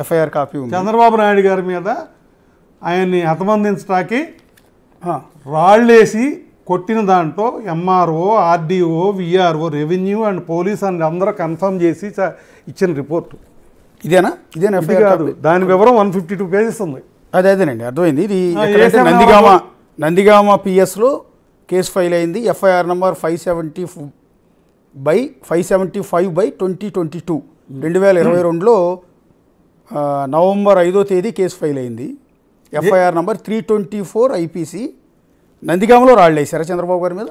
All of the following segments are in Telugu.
ఎఫ్ఐఆర్ కాపీ ఉంది. చంద్రబాబు నాయుడు గారి మీద ఆయన్ని హతమందించడానికి రాళ్ళేసి కొట్టిన దాంట్లో MRO, RDO, VRO, revenue and police అని అందరూ కన్ఫర్మ్ చేసి ఇచ్చిన రిపోర్టు. ఇదేనా ఎఫ్ఐఆర్ కాదు, దాని వివరం 152 పేజెస్ ఉంది. అదేనండి, అర్థమైంది. ఇది నందిగామ పిఎస్లో కేసు ఫైల్ అయింది. ఎఫ్ఐఆర్ నంబర్ 575/2022 2022లో నవంబర్ 5వ తేదీ కేసు ఫైల్ అయింది. FIR number 324 IPC. నందిగామలో రాళ్ళు వేసారా చంద్రబాబు గారి మీద?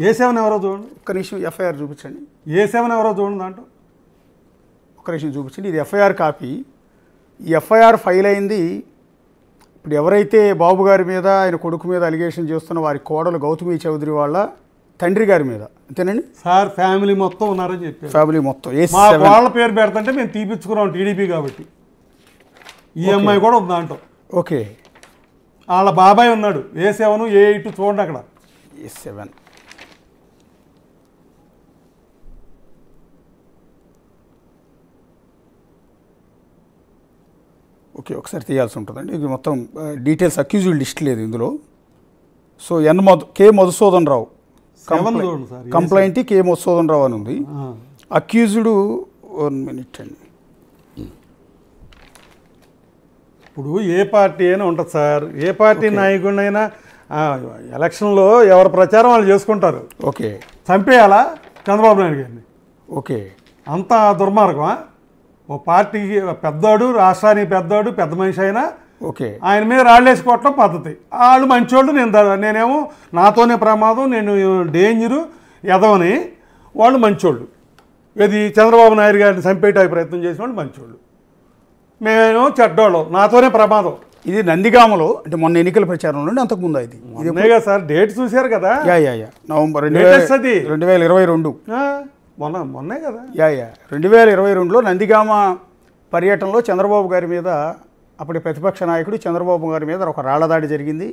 A7 ఎవరో చూడండి, ఒక్క నిమిషం ఎఫ్ఐఆర్ చూపించండి. A7 ఎవరో చూడండి, దాంట్లో ఒక్క నిమిషం చూపించండి. ఇది ఎఫ్ఐఆర్ కాపీ. ఈ ఎఫ్ఐఆర్ ఫైల్ అయింది. ఇప్పుడు ఎవరైతే బాబు గారి మీద ఆయన కొడుకు మీద అలిగేషన్ చేస్తున్న వారి కోడలు గౌతమి చౌదరి వాళ్ళ తండ్రి గారి మీద, అంతేనండి సార్? ఫ్యామిలీ మొత్తం ఉన్నారని చెప్పారు. ఫ్యామిలీ మొత్తం మా వాళ్ళ పేరు పెడతంటే మేము తీపిచ్చుకున్నాం టీడీపీ కాబట్టి. ఈఎంఐ కూడా ఉంది దాంట్లో. ఓకే, వాళ్ళ బాబాయ్ ఉన్నాడు. A7 A8 చూడండి అక్కడ. A7 ఓకే, ఒకసారి తీయాల్సి ఉంటుందండి. ఇది మొత్తం డీటెయిల్స్ అక్యూజ్డ్ లిస్ట్ లేదు ఇందులో. సో కే మధుసూదన్ రావు కంప్లైంట్ కే మధుసూదన్ రావు అని ఉంది. అక్యూజ్డ్ 1 minute అండి. ఇప్పుడు ఏ పార్టీ అయినా ఉంటుంది సార్, ఏ పార్టీ నాయకుడినైనా ఎలక్షన్లో ఎవరి ప్రచారం వాళ్ళు చేసుకుంటారు. ఓకే, చంపేయాలా చంద్రబాబు నాయుడు గారిని? ఓకే, అంత దుర్మార్గమా? ఓ పార్టీకి పెద్దోడు, రాష్ట్రానికి పెద్దోడు, పెద్ద మనిషి అయినా ఓకే, ఆయన మీద రాళ్ళేసుకోవటం పద్ధతి. వాళ్ళు మంచోళ్ళు, నేనేమో నాతోనే ప్రమాదం, నేను డేంజరు ఎదవని. వాళ్ళు మంచోళ్ళు. ఇది చంద్రబాబు నాయుడు గారిని చంపేట ప్రయత్నం చేసిన వాళ్ళు మంచోళ్ళు, మేమేమో చెడ్డోళ్ళం, నాతోనే ప్రమాదం. ఇది నందిగామలో అంటే మొన్న ఎన్నికల ప్రచారంలో అంతకుముందు ఇది ఇదే సార్, డేట్ చూశారు కదా? నవంబర్ 2022 మొన్నే కదా. 2022లో నందిగామ పర్యటనలో చంద్రబాబు గారి మీద, అప్పటి ప్రతిపక్ష నాయకుడు చంద్రబాబు గారి మీద ఒక రాళ్లదాడి జరిగింది.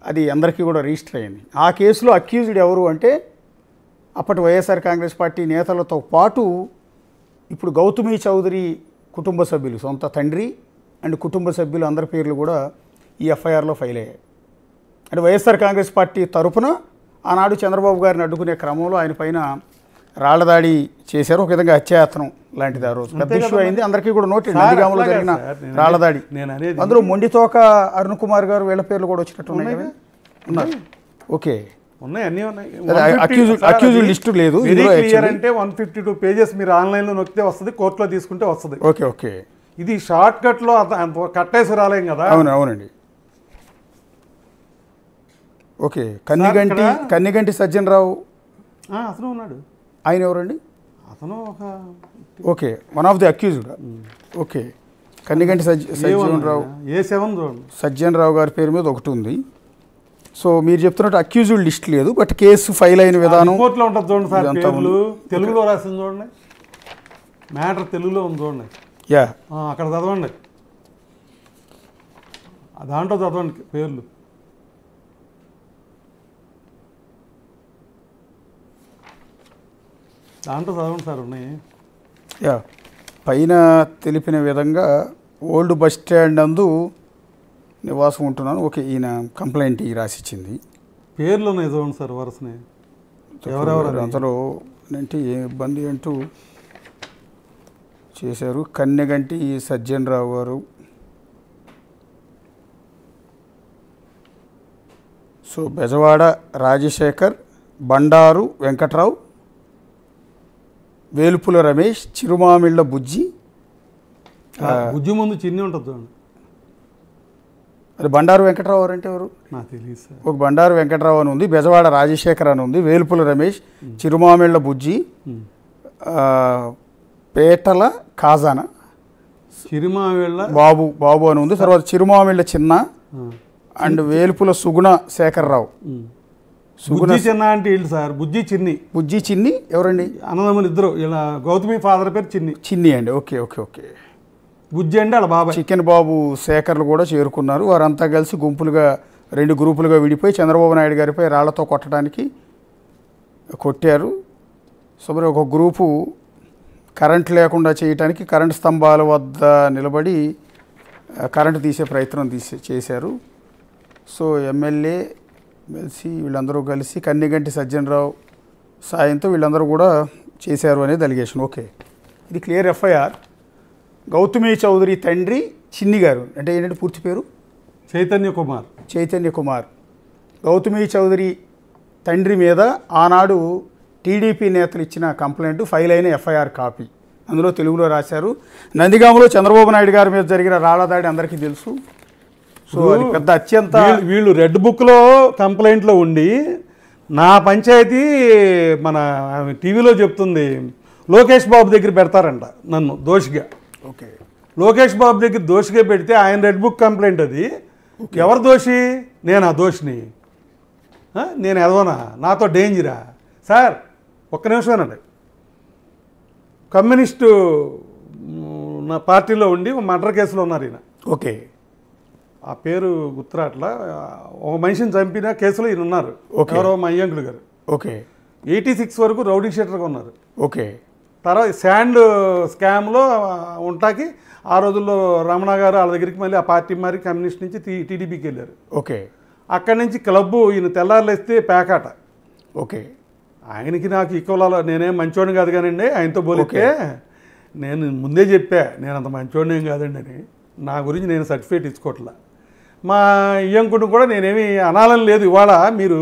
అది అందరికీ కూడా రిజిస్టర్ అయింది. ఆ కేసులో అక్యూజ్డ్ ఎవరు అంటే అప్పటి వైఎస్ఆర్ కాంగ్రెస్ పార్టీ నేతలతో పాటు ఇప్పుడు గౌతమి చౌదరి కుటుంబ సభ్యులు, సొంత తండ్రి అండ్ కుటుంబ సభ్యులు అందరి పేర్లు కూడా ఈ ఎఫ్ఐఆర్లో ఫైల్ అయ్యాయి. అంటే వైఎస్ఆర్ కాంగ్రెస్ పార్టీ తరఫున ఆనాడు చంద్రబాబు గారిని అడ్డుకునే క్రమంలో ఆయన పైన రాళ్లదాడి చేశారు. ఒక విధంగా హత్యాయత్నం లాంటిది ఆ రోజు పెద్ద ఇష్యూ అయింది. అందరికీ కూడా నోటీస్ నందిగామలో జరిగిన రాళ్లదాడి. అందులో మొండితోక అరుణ్ కుమార్ గారు వీళ్ళ పేర్లు కూడా వచ్చినట్టు ఉన్నాయి. ఓకే, ఉన్నాయి, అన్నీ ఉన్నాయి. అక్యూజ్డ్ లిస్టు లేదు. అంటే 152 పేజెస్ మీరు ఆన్లైన్లో నొక్కితే వస్తుంది, కోర్టులో తీసుకుంటే వస్తుంది. ఓకే ఓకే, ఇది షార్ట్ కట్లో కట్టేసి రాలేం కదా. అవునండి. ఓకే, కన్నిగంటి సజ్జన్ రావు అతను ఉన్నాడు. ఆయన ఎవరండి? అతను okay, one of the accused. Okay, Kanniganti Sajjan Rao, Sajjan Rao గారి పేరు మీద ఒకటి ఉంది. సో మీరు చెప్తున్నట్టు అక్యూజ్డ్ లిస్ట్ లేదు, బట్ కేసు ఫైల్ అయిన విధానం కోర్టులో ఉంటుంది. చూడండి సార్, తెలుగులో రాసింది చూడండి, మ్యాటర్ తెలుగులో ఉంది చూడండి. అక్కడ చదవండి, దాంట్లో చదవండి పేర్లు. దాంట్లో చదవండి సార్, ఉన్నాయి. పైన తెలిపిన విధంగా ఓల్డ్ బస్ స్టాండ్ నందు నివాసం ఉంటున్నాను. ఓకే, ఈయన కంప్లైంట్ రాసిచ్చింది. పేర్లు ఉన్నాయి చూడండి సార్, వరుసనే ఎవరెవరు అందులో అంటే ఏ ఇబ్బంది అంటూ చేశారు. కన్నెగంటి సజ్జన్ రావు గారు, సో బెజవాడ రాజశేఖర్, బండారు వెంకట్రావు, వేలుపుల రమేష్, చిరుమామిళ్ళ బుజ్జి. బుజ్జి ముందు చిన్ని ఉంటుంది చూడండి. అది బండారు వెంకట్రావు అంటే ఎవరు నాకు తెలియదు సార్. ఒక బండారు వెంకట్రావు అని ఉంది, బెజవాడ రాజశేఖర్ అని ఉంది, వేలుపుల రమేష్, చిరుమామిళ్ళ బుజ్జి, పేటల ఖాజానా, చిరుమామిళ్ళ బాబు అని ఉంది. తర్వాత చిరుమామిళ్ళ చిన్న అండ్ వేలుపుల సుగుణ శేఖర్రావు. బుజ్జి చిన్న అంటే వీళ్ళు సార్, బుజ్జి చిన్ని ఎవరండి? అన్నదమ్ములు ఇద్దరు. ఇలా గౌతమి ఫాదర్ పేరు చిన్ని అండి. ఓకే ఓకే ఓకే, బుజ్జి అంటే వాళ్ళ బాబా. చికెన్ బాబు శేఖర్లు కూడా చేరుకున్నారు. వారంతా కలిసి గుంపులుగా 2 గ్రూపులుగా విడిపోయి చంద్రబాబు నాయుడు గారిపై రాళ్లతో కొట్టడానికి కొట్టారు. సో మరి ఒక గ్రూపు కరెంట్ లేకుండా చేయడానికి కరెంట్ స్తంభాల వద్ద నిలబడి కరెంటు తీసే ప్రయత్నం చేశారు. సో ఎమ్మెల్సీ వీళ్ళందరూ కలిసి కన్నిగంటి సజ్జనరావు సాయంతో వీళ్ళందరూ కూడా చేశారు అనేది అలిగేషన్. ఓకే, ఇది క్లియర్ ఎఫ్ఐఆర్. గౌతమి చౌదరి తండ్రి చిన్ని గారు, అంటే ఏంటంటే పూర్తి పేరు చైతన్య కుమార్. గౌతమి చౌదరి తండ్రి మీద ఆనాడు టీడీపీ నేతలు ఇచ్చిన కంప్లైంట్ ఫైల్ అయిన ఎఫ్ఐఆర్ కాపీ అందులో తెలుగులో రాశారు. నందిగామలో చంద్రబాబు నాయుడు గారి మీద జరిగిన రాళ్లదాడి అందరికీ తెలుసు. సో అది పెద్ద అత్యంత వీళ్ళు రెడ్ బుక్లో కంప్లైంట్లో ఉండి నా పంచాయతీ మన టీవీలో చెప్తుంది లోకేష్ బాబు దగ్గర పెడతారంట నన్ను దోషిగా. ఓకే, లోకేష్ బాబు దగ్గర దోషిగా పెడితే ఆయన రెడ్ బుక్ కంప్లైంట్ అది. ఎవరు దోషి? నేను ఆ దోషిని, నేను ఎదవనా, నాతో డేంజరా? సార్ ఒక్క నిమిషమేనండి. కమ్యూనిస్టు నా పార్టీలో ఉండి మర్డర్ కేసులో ఉన్నారు ఈయన. ఓకే, ఆ పేరు గుర్తురాట్లా. ఒక మనిషిని చంపిన కేసులో ఈయన ఉన్నారు. ఎవరో మా అయ్యంకుడు గారు. ఓకే, 86 వరకు రౌడీ షీటర్గా ఉన్నారు. ఓకే, తర్వాత శాండ్ స్కామ్లో ఉంటాకి ఆ రోజుల్లో రమణ గారు వాళ్ళ దగ్గరికి మళ్ళీ ఆ పార్టీ మరి కమ్యూనిస్ట్ నుంచి టీడీపీకి వెళ్ళారు. ఓకే, అక్కడి నుంచి క్లబ్బు ఈయన తెల్లారులేస్తే పేకాట. ఓకే, ఆయనకి నాకు ఈక్వల్. నేనేం మంచోడిని కాదు కానండి, ఆయనతో పోలికే నేను ముందే చెప్పా నేను అంత మంచోడిని ఏం కాదండి అని. నా గురించి నేను సర్టిఫికేట్ ఇచ్చుకోవట్లా. మా ఇయ్యంకుడు కూడా నేనేమి అనాలని లేదు. ఇవాళ మీరు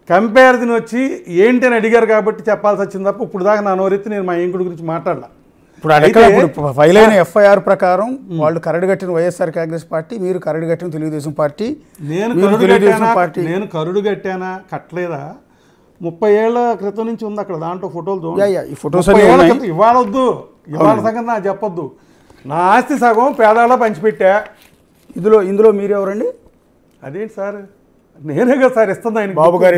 కంపారిజన్ వచ్చి ఏంటి అని అడిగారు కాబట్టి చెప్పాల్సి వచ్చింది తప్ప ఇప్పుడు దాకా నా నోరెత్తి నేను మా ఇయ్యంకుడి గురించి మాట్లాడలా. ఇప్పుడు ఫైల్ అయిన ఎఫ్ఐఆర్ ప్రకారం వాళ్ళు కరడుగట్టిన వైఎస్ఆర్ కాంగ్రెస్ పార్టీ, మీరు కరడుగట్టిన తెలుగుదేశం పార్టీ. నేను కరుడు కట్టానా కట్టలేదా? 30 ఏళ్ల క్రితం నుంచి ఉంది అక్కడ, దాంట్లో ఫోటోలు. ఈ ఫోటోస్ ఇవాళ వద్దు, ఇవాళ సంగతి నాకు చెప్పొద్దు. నా ఆస్తి సగం పేదాళ్ళ పంచిపెట్టా. ఇందులో మీరెవరండి? అదేంటి సార్, నేనే కదా సార్ ఇస్తున్నా ఆయన బాబు గారు.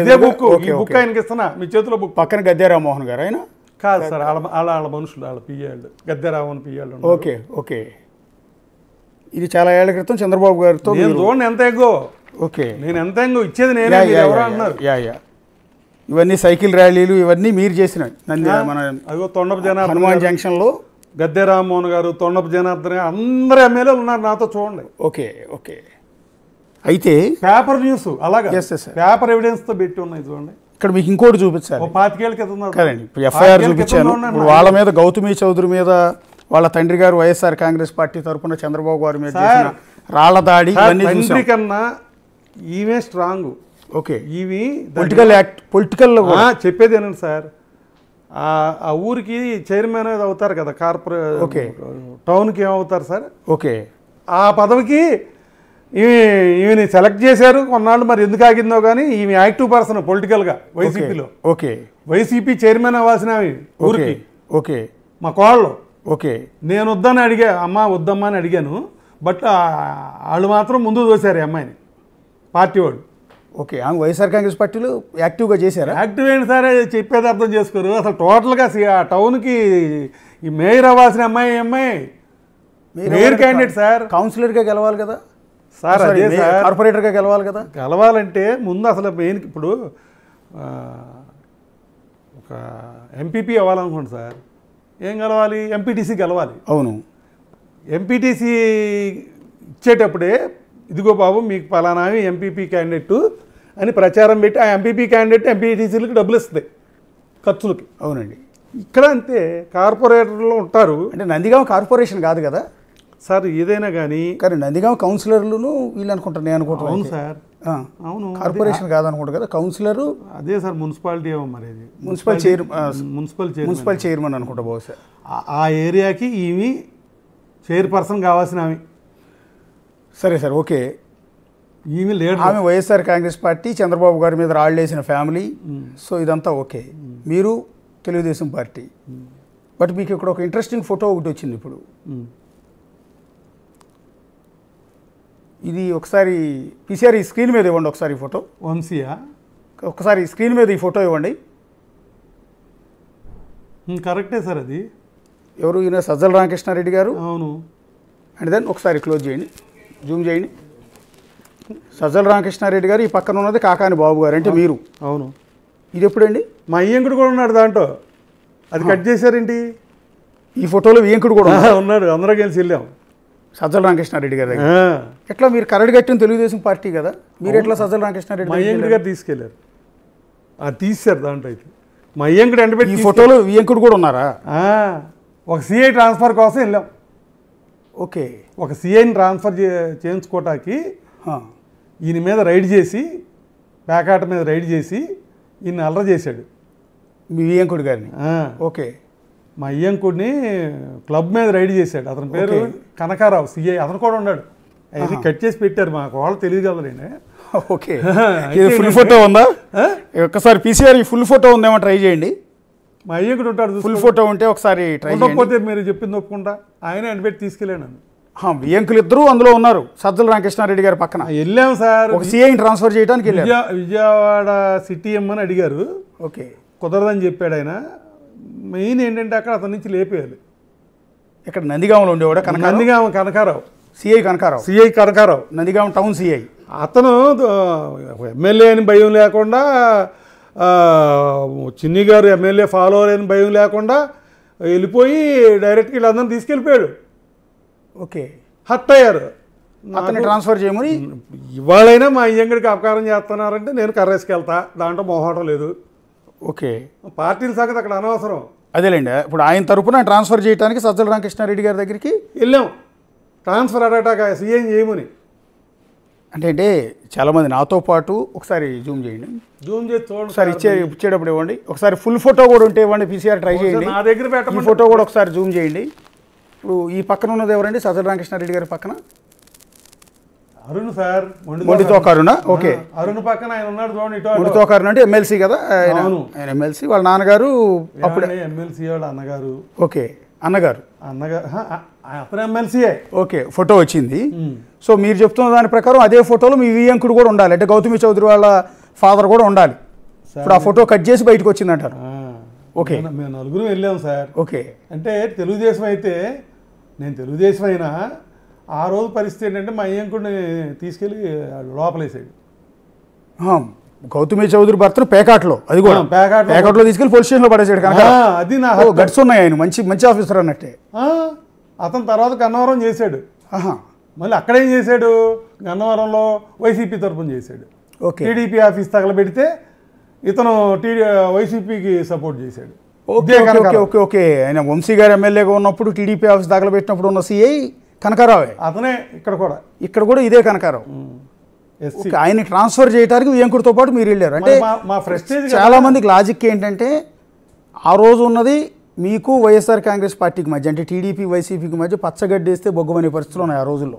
బుక్ ఆయనకి ఇస్తున్నా, మీ చేతిలో బుక్. పక్కన గద్దె రామ్మోహన్ గారు ఆయన కాదు సార్, వాళ్ళ మనుషులు, వాళ్ళ పియ్యాళ్ళు, గద్దెరామన్ పియ్యాళ్ళు. ఓకే, ఓకే, ఇది చాలా ఏళ్ల క్రితం చంద్రబాబు గారితో చూడండి ఎంత ఎగ్గో. ఓకే, నేను ఎంత ఎగ్గో ఇచ్చేది నేనే, ఎవరు అన్నారు. ఇవన్నీ సైకిల్ ర్యాలీలు ఇవన్నీ మీరు చేసిన మన అదిగో తొండపు జనార్దన్ హనుమాన్ జంక్షన్లో గద్దె రామ్మోహన్ గారు, తొండపు జనార్దన్ అందరు ఎమ్మెల్యేలు ఉన్నారు నాతో. చూడండి. ఓకే, ఓకే, అయితే పేపర్ న్యూస్ అలాగా పేపర్ ఎవిడెన్స్తో పెట్టి ఉన్నాయి. చూడండి, ఇక్కడ మీకు ఇంకోటి చూపించాలి. 25 ఏళ్ళ క్రితం కదండి, ఇప్పుడు ఎఫ్ఐఆర్ చూపించాను. ఇప్పుడు వాళ్ళ మీద గౌతమి చౌదరి మీద వాళ్ళ తండ్రి గారు వైఎస్ఆర్ కాంగ్రెస్ పార్టీ తరఫున చంద్రబాబు గారి మీద చేసిన రాళ్ల దాడి తండ్రి కన్నా ఈమె స్ట్రాంగ్. ఓకే, ఇవి పొలిటికల్ చెప్పేది ఏనండి సార్. ఆ ఊరికి చైర్మన్ అవుతారు కదా, కార్పొరేట్. ఓకే, టౌన్కి ఏమవుతారు సార్? ఓకే, ఆ పదవికి ఈమెని సెలెక్ట్ చేశారు కొన్నాళ్ళు. మరి ఎందుకు ఆగిందో కానీ ఈమె యాక్టివ్ పర్సన్ పొలిటికల్గా వైసీపీలో. ఓకే, వైసీపీ చైర్మన్ అవ్వాల్సిన ఊరికి. ఓకే, మా కోళ్ళు. ఓకే, నేను వద్దని అడిగా, అమ్మ వద్దమ్మా అని అడిగాను. బట్ వాళ్ళు మాత్రం ముందు తోశారు ఈ అమ్మాయిని, పార్టీ వాళ్ళు. ఓకే, ఆమె వైఎస్ఆర్ కాంగ్రెస్ పార్టీలో యాక్టివ్గా చేశారా? యాక్టివ్ ఏంటి సార్, చెప్పేది అర్థం చేసుకోరు అసలు. టోటల్గా ఆ టౌన్కి ఈ మేయర్ అవ్వాల్సిన అమ్మాయి మేయర్ క్యాండిడేట్ సార్. కౌన్సిలర్గా గెలవాలి కదా సార్, అదే సార్, కార్పొరేటర్గా గెలవాలి కదా. గెలవాలంటే ముందు అసలు మెయిన్ ఇప్పుడు ఒక ఎంపీపీ అవ్వాలనుకోండి సార్, ఏం గెలవాలి? ఎంపీటీసీ గెలవాలి. అవును, ఎంపీటీసీ ఇచ్చేటప్పుడే ఇదిగో బాబు మీకు పలానా ఎంపీపీ క్యాండిడేట్ అని ప్రచారం పెట్టి ఆ ఎంపీపీ క్యాండిడేట్ ఎంపీటీసీలకు డబ్బులు ఇస్తుంది ఖర్చులకి. అవునండి, ఇక్కడ అంతే. కార్పొరేటర్లు ఉంటారు. అంటే నందిగామ కార్పొరేషన్ కాదు కదా సార్, ఏదైనా కానీ. కానీ నందిగామ కౌన్సిలర్లను వీళ్ళు అనుకుంటారు, నేను అనుకుంటాను. అవును సార్, అవును, కార్పొరేషన్ కాదనుకుంటా కదా కౌన్సిలర్. అదే సార్, మున్సిపాలిటీ ఏమో మరి మున్సిపల్ చైర్మన్ అనుకుంటా బహుశా. ఆ ఏరియాకి ఈమె చైర్పర్సన్ కావాల్సిన ఆమె. సరే సార్, ఓకే, ఈమె లీడర్. ఆమె వైఎస్ఆర్ కాంగ్రెస్ పార్టీ, చంద్రబాబు గారి మీద రాళ్ళేసిన ఫ్యామిలీ. సో ఇదంతా ఓకే. మీరు తెలుగుదేశం పార్టీ. బట్ మీకు ఇక్కడ ఒక ఇంట్రెస్టింగ్ ఫోటో ఒకటి వచ్చింది ఇప్పుడు. ఇది ఒకసారి పిసిఆర్ ఈ స్క్రీన్ మీద ఇవ్వండి ఒకసారి ఈ ఫోటో. వంశీయా? ఒకసారి స్క్రీన్ మీద ఈ ఫోటో ఇవ్వండి. కరెక్టే సార్, అది ఎవరు? ఈయన సజ్జల రామకృష్ణారెడ్డి గారు. అవును. అండ్ దెన్ ఒకసారి క్లోజ్ చేయండి, జూమ్ చేయండి. సజ్జల రామకృష్ణారెడ్డి గారు, ఈ పక్కన ఉన్నది కాకాని బాబు గారు, అంటే మీరు. అవును. ఇది ఎప్పుడండి? మా అయ్యంకుడు కూడా ఉన్నాడు దాంట్లో. అది కట్ చేశారేంటి? ఈ ఫోటోలో వియంకుడు కూడా ఉన్నాడు. ఉన్నాడు, అందరూ కలిసి వెళ్ళాం. సజ్జల రామకృష్ణారెడ్డి గారి దగ్గర ఎట్లా మీరు కరడు కట్టిన తెలుగుదేశం పార్టీ కదా, మీరు ఎట్లా సజ్జల రామకృష్ణారెడ్డి మా అయ్యంకుడు గారు తీసుకెళ్ళారు, అది తీశారు దాంట్లో. అయితే మా అయ్యంకుడు ఎండబెట్టి ఈ ఫోటోలో వియంకుడు కూడా ఉన్నారా? ఒక సిఐ ట్రాన్స్ఫర్ కోసం వెళ్ళాం. ఓకే, ఒక సిఐని ట్రాన్స్ఫర్ చేయించుకోవటానికి ఈయన మీద రైడ్ చేసి, పేకాట మీద రైడ్ చేసి ఈయన అల్లరి చేశాడు మీ వియంకుడు గారిని. ఓకే, మా అయ్యంకుడిని క్లబ్ మీద రైడ్ చేశాడు. అతని పేరు కనకారావు, సిఐ. అతను కూడా ఉన్నాడు. అది కట్ చేసి పెట్టారు, మాకు వాళ్ళు తెలియదు కదా. నేను ఓకే, ఫుల్ ఫోటో ఉందా? ఒక్కసారి పీసీఆర్ ఈ ఫుల్ ఫోటో ఉందేమో ట్రై చేయండి. మా అయ్యంకుడు ఉంటాడు, ఫుల్ ఫోటో ఉంటే ఒకసారి ట్రై చేయకపోతే మీరు చెప్పింది ఒప్పుకుంటా. ఆయన ఎండబెట్టి తీసుకెళ్ళాను. వియంకులు ఇద్దరు అందులో ఉన్నారు, సజ్జల రామకృష్ణారెడ్డి గారి పక్కన. వెళ్ళాం సార్, ఒక సిఐని ట్రాన్స్ఫర్ చేయడానికి విజయవాడ సిటీ ఎమ్మని అడిగారు. ఓకే, కుదరదని చెప్పాడు ఆయన. మెయిన్ ఏంటంటే అక్కడ అతని నుంచి లేపేయాలి. ఇక్కడ నందిగామలో ఉండేవాడు Nandigama Kanakarao, CI Kanakarao, Nandigama town CI. అతను ఎమ్మెల్యే అని భయం లేకుండా, చిన్ని గారు ఎమ్మెల్యే ఫాలోవర్ అని భయం లేకుండా వెళ్ళిపోయి డైరెక్ట్గా వీళ్ళందరినీ తీసుకెళ్ళిపోయాడు. ఓకే, హర్ట్ అయ్యారు. అతన్ని ట్రాన్స్ఫర్ చేయమని. ఇవాళైనా మా అయ్యంగడికి అపకారం చేస్తున్నారంటే నేను కర్రేసుకెళ్తా, దాంట్లో మొహమాటం లేదు. ఓకే, పార్టీల సంగతి అక్కడ అనవసరం. అదేలేండి, ఇప్పుడు ఆయన తరపున ట్రాన్స్ఫర్ చేయడానికి సజ్జల రామకృష్ణారెడ్డి గారి దగ్గరికి వెళ్ళాం. ట్రాన్స్ఫర్ అడగటాక సీఎం చేయమని. అంటే చాలామంది నాతో పాటు ఒకసారి జూమ్ చేయండి, జూమ్ చేసి చూడండి. ఒకసారి ఇచ్చేటప్పుడు ఇవ్వండి. ఒకసారి ఫుల్ ఫోటో కూడా ఉంటే ఇవ్వండి, పీసీఆర్ ట్రై చేయండి. నా దగ్గర పెట్టండి, ఈ ఫోటో కూడా ఒకసారి జూమ్ చేయండి. ఇప్పుడు ఈ పక్కన ఉన్నది ఎవరండి? సజ్జల రామకృష్ణారెడ్డి గారి పక్కన అరుణ్ సార్, మొండితో కరుణ. ఓకే, అరుణ్ పక్కన ఆయన ఉన్నాడు చూడండి. మొండితో కరుణ అంటే ఎమ్మెల్సీ కదా ఆయన ఎమ్మెల్సీ. వాళ్ళ నాన్నగారు అప్పుడే ఎమ్మెల్సీ, వాళ్ళ అన్నగారు. ఓకే, అన్నగారు అతను ఎమ్మెల్సీయే. ఓకే, ఫోటో వచ్చింది. సో మీరు చెప్తున్న దాని ప్రకారం అదే ఫోటోలో మీ వియంకుడు కూడా ఉండాలి, అంటే గౌతమి చౌదరి వాళ్ళ ఫాదర్ కూడా ఉండాలి. ఇప్పుడు ఆ ఫోటో కట్ చేసి బయటకు వచ్చిందంటారు. ఓకే, మేము నలుగురు వెళ్ళాం సార్. ఓకే, అంటే తెలుగుదేశం అయితే, నేను తెలుగుదేశం అయినా ఆ రోజు పరిస్థితి ఏంటంటే మా అయ్యంకుడిని తీసుకెళ్ళి లోపలేసాడు. గౌతమి చౌదరి భర్తను పేకాట్లో, అది కూడా పేకాట్లో తీసుకెళ్ళి పోలీస్ స్టేషన్లో పడేసాడు కనుక. అది నా గట్స్ ఉన్నాయి, ఆయన మంచి ఆఫీసర్ అన్నట్టే. అతను తర్వాత గన్నవరం చేశాడు. మళ్ళీ అక్కడేం చేశాడు? గన్నవరంలో వైసీపీ తరఫున చేశాడు. టీడీపీ ఆఫీస్ తగలబెడితే ఇతను వైసీపీకి సపోర్ట్ చేశాడు. ఓకే ఓకే ఓకే ఓకే, ఆయన వంశీ గారు ఎమ్మెల్యేగా ఉన్నప్పుడు టీడీపీ ఆఫీస్ తగలబెట్టినప్పుడు ఉన్న సిఐ కనకారావే. అతనే ఇక్కడ కూడా ఇదే కనకారావు. ఆయన ట్రాన్స్ఫర్ చేయడానికి వియంకుడితో పాటు మీరు వెళ్ళారు. అంటే మా ప్రెస్టేజ్. చాలా మందికి లాజిక్ ఏంటంటే ఆ రోజు ఉన్నది మీకు వైఎస్ఆర్ కాంగ్రెస్ పార్టీకి మధ్య, అంటే టీడీపీ వైసీపీకి మధ్య పచ్చగడ్డేస్తే బొగ్గమనే పరిస్థితులు ఉన్నాయి ఆ రోజుల్లో.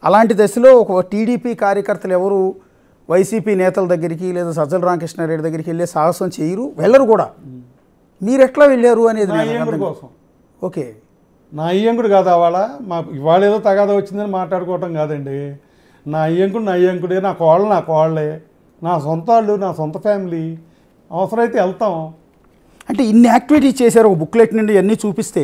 అలాంటి దశలో ఒక టీడీపీ కార్యకర్తలు ఎవరు వైసీపీ నేతల దగ్గరికి లేదా సజ్జల రామకృష్ణారెడ్డి దగ్గరికి వెళ్ళే సాహసం చేయరు, వెళ్ళరు కూడా. మీరు ఎట్లా వెళ్ళారు అనేది కోసం. ఓకే, నా అయ్యంకుడు కాదు ఇవాళ ఏదో తగాదా వచ్చిందని మాట్లాడుకోవటం కాదండి. నా అయ్యంకుడే, నా కోళ్ళే, నా సొంత వాళ్ళు, నా సొంత ఫ్యామిలీ. అవసరమైతే వెళ్తాం. అంటే ఇన్ని యాక్టివిటీస్ చేశారు, ఒక బుక్లెట్ నుండి అన్నీ చూపిస్తే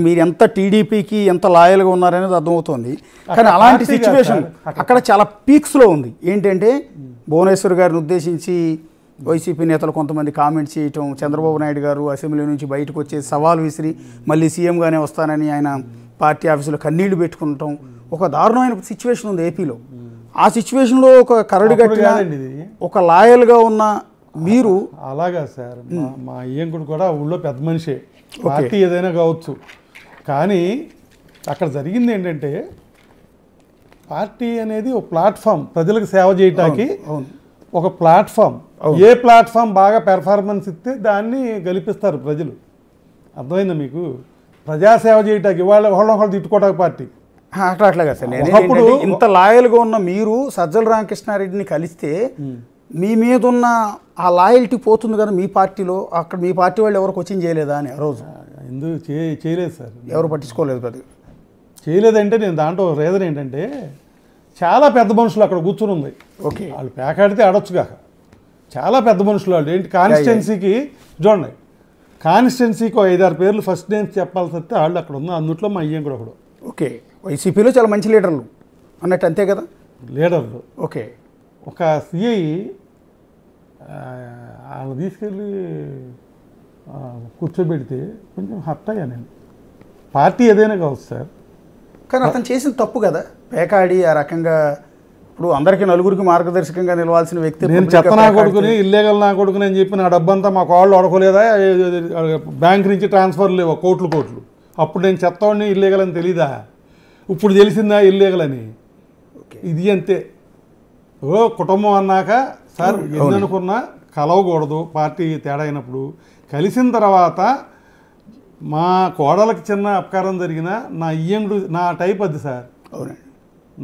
మీరు ఎంత టీడీపీకి ఎంత లాయల్గా ఉన్నారనేది అర్థమవుతుంది. కానీ అలాంటి సిచ్యువేషన్ అక్కడ చాలా పీక్స్లో ఉంది. ఏంటంటే భువనేశ్వర్ గారిని ఉద్దేశించి వైసీపీ నేతలు కొంతమంది కామెంట్స్ చేయటం, చంద్రబాబు నాయుడు గారు అసెంబ్లీ నుంచి బయటకు వచ్చే సవాల్ విసిరి మళ్ళీ సీఎంగానే వస్తానని ఆయన పార్టీ ఆఫీసులో కన్నీళ్లు పెట్టుకుంటాం, ఒక దారుణమైన సిచ్యువేషన్ ఉంది ఏపీలో. ఆ సిచ్యువేషన్లో ఒక కరడు కట్టిన ఒక లాయల్గా ఉన్న మీరు. అలాగా సార్, మా అయ్యంకుడు కూడా ఊళ్ళో పెద్ద మనిషే, పార్టీ ఏదైనా కావచ్చు. కానీ అక్కడ జరిగింది ఏంటంటే పార్టీ అనేది ఒక ప్లాట్ఫామ్, ప్రజలకు సేవ చేయటానికి ఒక ప్లాట్ఫామ్. ఏ ప్లాట్ఫామ్ బాగా పెర్ఫార్మెన్స్ ఇస్తే దాన్ని గెలిపిస్తారు ప్రజలు. అర్థమైందా మీకు? ప్రజాసేవ చేయటానికి ఒకళ్ళు తిట్టుకోవటానికి పార్టీ అట్లాగా సార్. ఒకప్పుడు ఇంత లాయల్గా ఉన్న మీరు సజ్జల రామకృష్ణారెడ్డిని కలిస్తే మీ మీద ఉన్న ఆ లాయల్టీ పోతుంది కదా మీ పార్టీలో. అక్కడ మీ పార్టీ వాళ్ళు ఎవరు కోచింగ్ చేయలేదా అని ఆ రోజు? ఎందుకు చేయలేదు సార్, ఎవరు పట్టించుకోలేదు. పెద్దగా చేయలేదంటే నేను దాంట్లో రీజన్ ఏంటంటే చాలా పెద్ద మనుషులు అక్కడ కూర్చుని ఉంది. ఓకే, వాళ్ళు పేకాడితే ఆడొచ్చు కాక, చాలా పెద్ద మనుషులు వాళ్ళు. ఏంటి కాన్స్టిట్యున్సీకి చూడండి, కాన్స్టిట్యున్సీకి 5-6 పేర్లు ఫస్ట్ నేమ్స్ చెప్పాల్సి వస్తే వాళ్ళు అక్కడ ఉన్న. అందుట్లో మా అయ్యం కూడా ఒకడు. ఓకే, వైసీపీలో చాలా మంచి లీడర్లు అన్నట్టు అంతే కదా లీడర్లు. ఓకే, ఒక సిఐ వాళ్ళు తీసుకెళ్ళి కూర్చోబెడితే కొంచెం హర్ట్ అయ్యా నేను. పార్టీ ఏదైనా కావచ్చు సార్. కానీ అతను చేసిన తప్పు కదా, పేకాడి ఆ రకంగా. ఇప్పుడు అందరికీ నలుగురికి మార్గదర్శకంగా నిలవాల్సిన వ్యక్తి నేను చెత్త నా కొడుకుని, ఇల్లీగల్ నా కొడుకుని అని చెప్పి నా డబ్బంతా మా కాళ్ళు అడగలేదా, బ్యాంక్ నుంచి ట్రాన్స్ఫర్ లేవా కోట్లు. అప్పుడు నేను చెత్తవాడిని ఇల్లీగల్ అని తెలీదా? ఇప్పుడు తెలిసిందా ఇల్లీగల్ అని? ఇది అంతే. ఓ కుటుంబం అన్నాక సార్ ఎన్ని అనుకున్నా కలవకూడదు. పార్టీ తేడా అయినప్పుడు కలిసిన తర్వాత మా కోడలకి చిన్న అపకారం జరిగినా నా ఇయ్యంగుడు నా టైప్ అది సార్. అవునండి.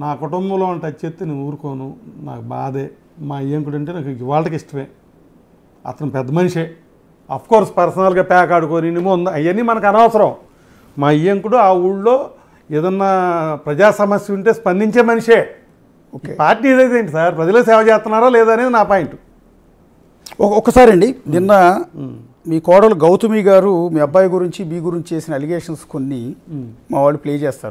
నా కుటుంబంలో టచ్ చేస్తే నేను ఊరుకోను, నాకు బాధే. మా ఇయ్యంకుడు అంటే నాకు ఇవాళకి ఇష్టమే. అతను పెద్ద మనిషే. అఫ్కోర్స్ పర్సనల్గా ప్యాక్ ఆడుకొని ముందు అవన్నీ మనకు అనవసరం. మా ఇయ్యంకుడు ఆ ఊళ్ళో ఏదన్నా ప్రజా సమస్య ఉంటే స్పందించే మనిషే. ఓకే, పార్టీ ఏదైతే ఏంటి సార్, ప్రజలే సేవ చేస్తున్నారా లేదా అనేది నా పాయింట్. ఒక్కసారి అండి, నిన్న మీ కోడలు గౌతమి గారు మీ అబ్బాయి గురించి మీ గురించి చేసిన అలిగేషన్స్ కొన్ని మా వాళ్ళు ప్లే చేస్తారు.